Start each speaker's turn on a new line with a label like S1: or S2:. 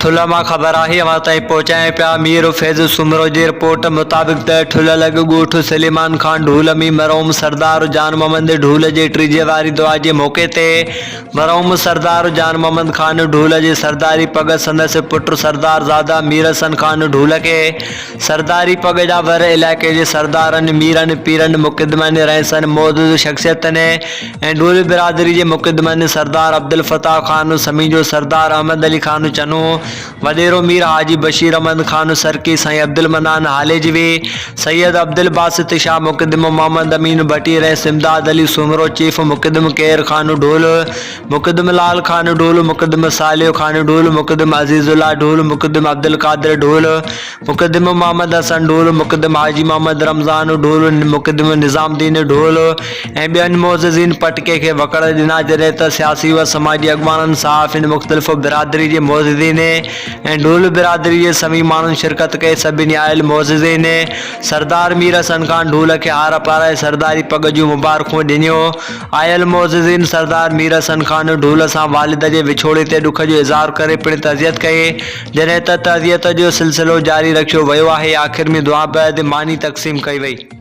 S1: ठुला मां ख़बर आहे अवां ताईं पहुचाए पिया। मीर फैज़ सुमरो जी रिपोर्ट मुताबिक़ त ठुला लॻ ॻोठ सलीमान खान ढूल में मरहूम सरदार जान मोहम्मद ढूल जे टीजे वारी दुआ जे मौक़े ते मरहूम सरदार जान मोहम्मद खान ढूल जी सरदारी पग संदसि पुट सरदार ज़ादा मीर हसन खान ढूल खे सरदारी पग जा वर इलाइक़े जे सरदारनि मीरनि पीरनि मुक़दमनि रईसनि मौजूद शख़्सियतनि ऐं ढूल बिरादरी जे मुक़दमनि सरदार अब्दुल फताह खान समीजो सरदार अहमद अली खान चनू वडेरो मीर हाजी बशीर अहमद खान सरकी साईं अब्दुल मनान हालेजवी सैयद अब्दुल बासित शाह मुक़दम मोहम्मद अमीन भटी रईस इमदाद अली सुमरो चीफ मुक़दम केर खान ढूल मुक़दम लाल खान ढूल मुक़दम सालियो खान ढूल मुक़दम अजीजुल्ला ढूल मुक़दम अब्दुल कादिर ढूल मुक़दम मोहम्मद हसन ढूल मुक़दम हाजी मोहम्मद रमज़ान ढूल मुक़दम निज़ामुद्दीन ढूल ऐं ॿियनि मोअज़्ज़िज़ीन पटके खे वकड़ ॾिना जॾहिं त सियासी व समाजी अॻवाननि सहाफ़िन मुख़्तलिफ़ बिरादरी जे मोअज़्ज़िज़ीन ऐं ढूल बिरादरी जे सभी माण्हुनि शिरकत कई। सभिनी आयल मोअज़्ज़िज़ीन सरदार मीर हसन खान ढूल खे हार पाराए सरदारी पग जूं मुबारकूं ॾिनियूं। आयल मोअज़्ज़िज़ीन सरदार मीर हसन खान ढूल सां वालिद जे विछोड़े ते ॾुख जो इज़हार करे पिणु तज़ियत कई जॾहिं त तज़ियत जो सिलसिलो जारी रखियो वियो आहे। आख़िर में दुआ बैदि मानी तक़सीम कई वई।